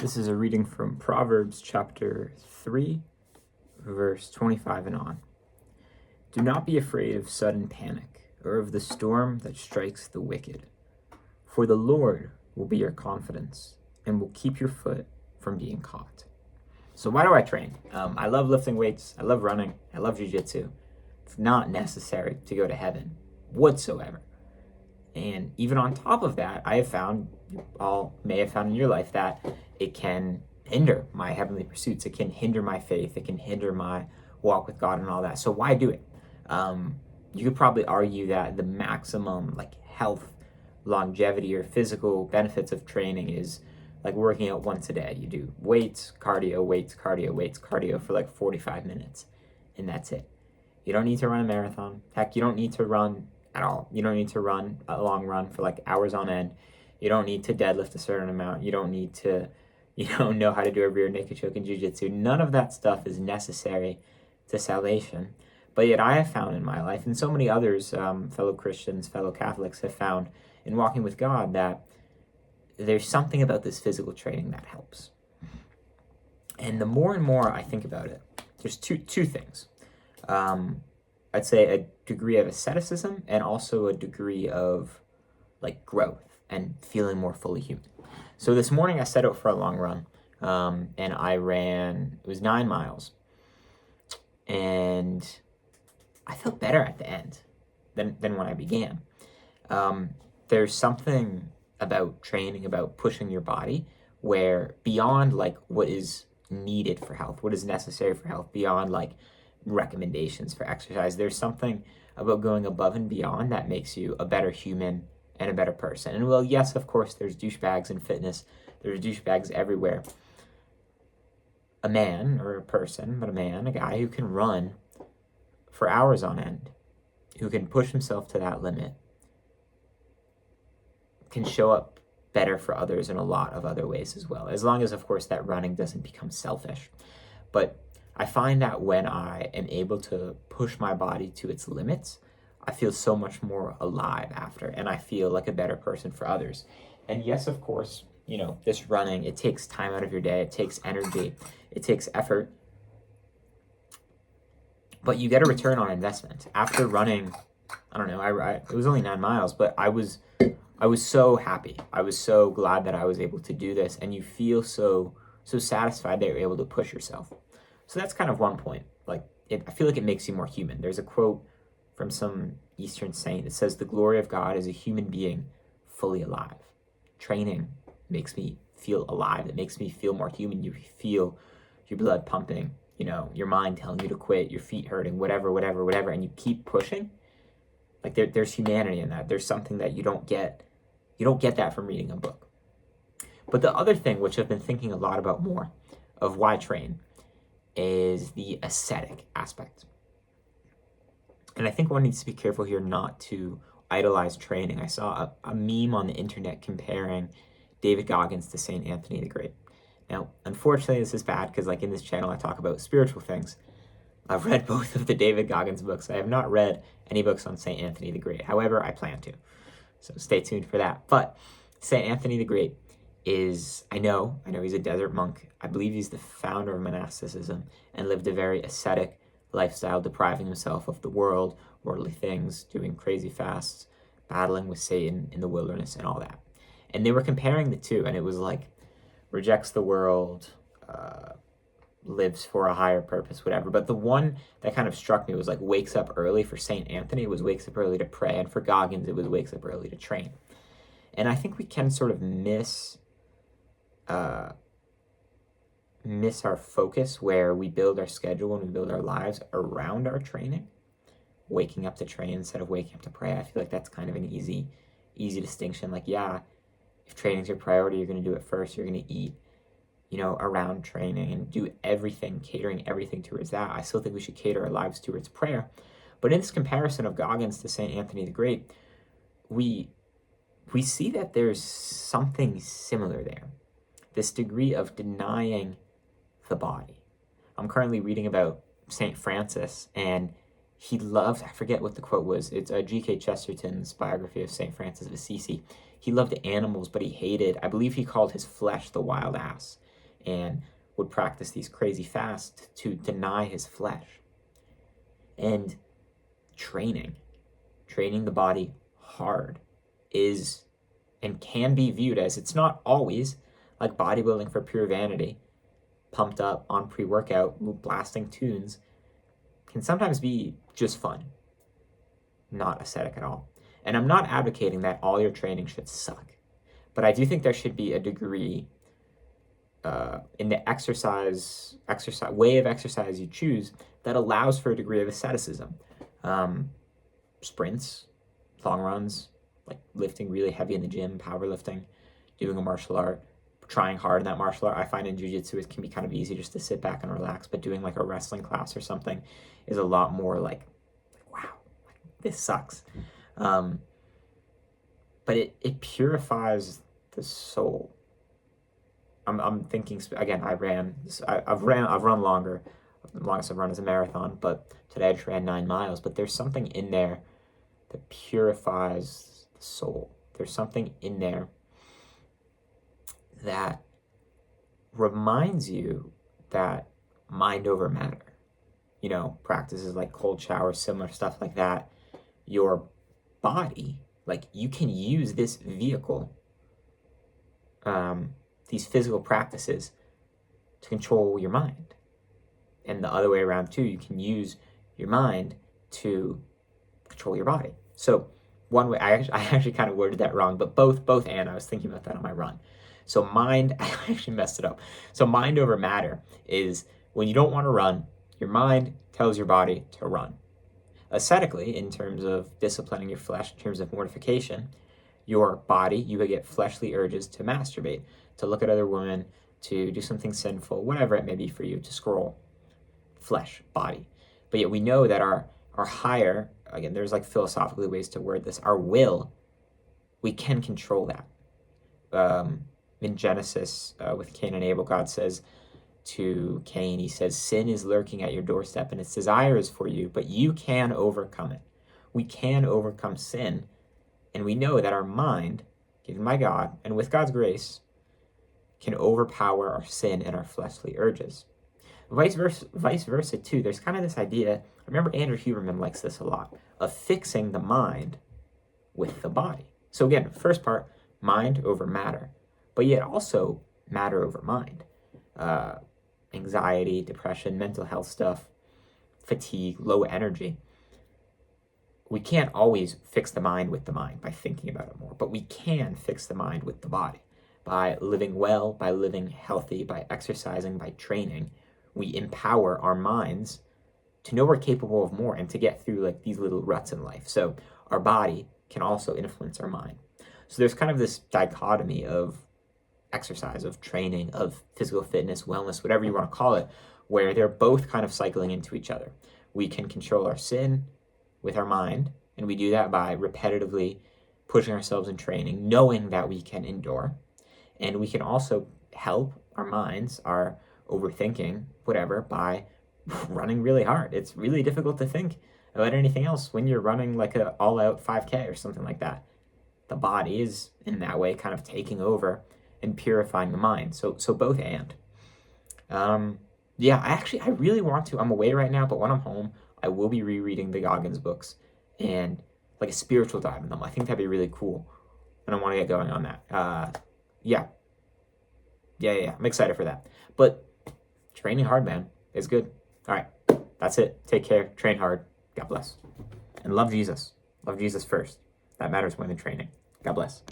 This is a reading from Proverbs chapter 3, verse 25 and on. Do not be afraid of sudden panic or of the storm that strikes the wicked, for the Lord will be your confidence and will keep your foot from being caught. So why do I train? I love lifting weights. I love running. I love jiu-jitsu. It's not necessary to go to heaven whatsoever. And even on top of that, I have found, you all may have found in your life, that it can hinder my heavenly pursuits. It can hinder my faith. It can hinder my walk with God and all that. So why do it? You could probably argue that the maximum health, longevity, or physical benefits of training is like working out once a day. You do weights, cardio, weights, cardio, weights, cardio for like 45 minutes, and that's it. You don't need to run a marathon. Heck, you don't need to run at all. You don't need to run a long run for like hours on end. You don't need to deadlift a certain amount. You don't need to, know how to do a rear naked choke in jiu-jitsu. None of that stuff is necessary to salvation. But yet I have found in my life, and so many others, fellow Christians, fellow Catholics, have found in walking with God that there's something about this physical training that helps. And the more and more I think about it, there's two things. I'd say a degree of asceticism and also a degree of growth and feeling more fully human. So this morning I set out for a long run, and I ran, it was 9 miles, and I felt better at the end than when I began. There's something about training, about pushing your body, where beyond what is needed for health, what is necessary for health, beyond recommendations for exercise, there's something about going above and beyond that makes you a better human and a better person. And well, yes, of course, there's douchebags in fitness. There's douchebags everywhere. A man, or a person, but a guy who can run for hours on end, who can push himself to that limit, can show up better for others in a lot of other ways as well, as long as, of course, that running doesn't become selfish. But I find that when I am able to push my body to its limits, I feel so much more alive after, and I feel like a better person for others. And yes, of course, this running, it takes time out of your day, it takes energy, it takes effort, but you get a return on investment. After running, I don't know, it was only 9 miles, but I was so happy. I was so glad that I was able to do this, and you feel so satisfied that you're able to push yourself. So that's kind of one point. I feel like it makes you more human. There's a quote from some Eastern saint that says, "The glory of God is a human being fully alive." Training makes me feel alive. It makes me feel more human. You feel your blood pumping, your mind telling you to quit, your feet hurting, whatever, and you keep pushing. There's humanity in that. There's something that you don't get that from reading a book. But the other thing, which I've been thinking a lot about more, of why train, is the ascetic aspect. And I think one needs to be careful here not to idolize training. I saw a meme on the internet comparing David Goggins to St. Anthony the Great. Now, unfortunately, this is bad because in this channel I talk about spiritual things. I've read both of the David Goggins books. I have not read any books on St. Anthony the Great. However, I plan to. So stay tuned for that. But St. Anthony the Great is, I know he's a desert monk. I believe he's the founder of monasticism and lived a very ascetic lifestyle, depriving himself of the world, worldly things, doing crazy fasts, battling with Satan in the wilderness and all that. And they were comparing the two, and it was rejects the world, lives for a higher purpose, whatever. But the one that kind of struck me was wakes up early. For St. Anthony, it was wakes up early to pray, and for Goggins, it was wakes up early to train. And I think we can sort of miss our focus, where we build our schedule and we build our lives around our training, waking up to train instead of waking up to pray. I feel like that's kind of an easy distinction. If training's your priority, you're going to do it first. You're going to eat, around training and do everything, catering everything towards that. I still think we should cater our lives towards prayer. But in this comparison of Goggins to St. Anthony the Great, we see that there's something similar there. This degree of denying the body. I'm currently reading about St. Francis, and he loved, I forget what the quote was, it's G.K. Chesterton's biography of St. Francis of Assisi. He loved animals, but he hated, I believe he called his flesh the wild ass. and would practice these crazy fasts to deny his flesh. And training the body hard is and can be viewed as, it's not always like bodybuilding for pure vanity, pumped up on pre-workout, blasting tunes, can sometimes be just fun, not ascetic at all. And I'm not advocating that all your training should suck, but I do think there should be a degree in the exercise way of exercise you choose that allows for a degree of asceticism. Sprints, long runs, like lifting really heavy in the gym, powerlifting, doing a martial art, trying hard in that martial art. I find in jiu-jitsu it can be kind of easy just to sit back and relax, but doing like a wrestling class or something is a lot more like wow, like, this sucks. But it purifies the soul. I'm thinking again. I've run longer. The longest I've run is a marathon, but today I just ran 9 miles. But there's something in there that purifies the soul. There's something in there that reminds you that mind over matter. You know, practices like cold showers, similar stuff like that. Your body, like you can use this vehicle, these physical practices to control your mind. And the other way around too, you can use your mind to control your body. So one way, I actually kind of worded that wrong, but both and I was thinking about that on my run. So mind, I actually messed it up. So mind over matter is when you don't want to run, your mind tells your body to run. Ascetically, in terms of disciplining your flesh, in terms of mortification, your body, you would get fleshly urges to masturbate, to look at other women, to do something sinful, whatever it may be for you, to scroll. Flesh, body. But yet we know that our higher, again, there's like philosophically ways to word this, our will, we can control that. In Genesis, with Cain and Abel, God says to Cain, he says, sin is lurking at your doorstep and its desire is for you, but you can overcome it. We can overcome sin. And we know that our mind, given by God, and with God's grace, can overpower our sin and our fleshly urges. Vice versa too. There's kind of this idea, I remember Andrew Huberman likes this a lot, of fixing the mind with the body. So again, first part, mind over matter, but yet also matter over mind. Anxiety, depression, mental health stuff, fatigue, low energy. We can't always fix the mind with the mind by thinking about it more, but we can fix the mind with the body. By living well, by living healthy, by exercising, by training, we empower our minds to know we're capable of more and to get through like these little ruts in life. So our body can also influence our mind. So there's kind of this dichotomy of exercise, of training, of physical fitness, wellness, whatever you want to call it, where they're both kind of cycling into each other. We can control our sin with our mind, and we do that by repetitively pushing ourselves in training, knowing that we can endure. And we can also help our minds, our overthinking, whatever, by running really hard. It's really difficult to think about anything else when you're running like an all-out 5K or something like that. The body is, in that way, kind of taking over and purifying the mind. So both and. I really want to. I'm away right now, but when I'm home, I will be rereading the Goggins books and like a spiritual dive in them. I think that'd be really cool, and I want to get going on that. Yeah. I'm excited for that. But training hard, man, is good. All right, that's it. Take care. Train hard. God bless. And love Jesus. Love Jesus first. That matters more than training. God bless.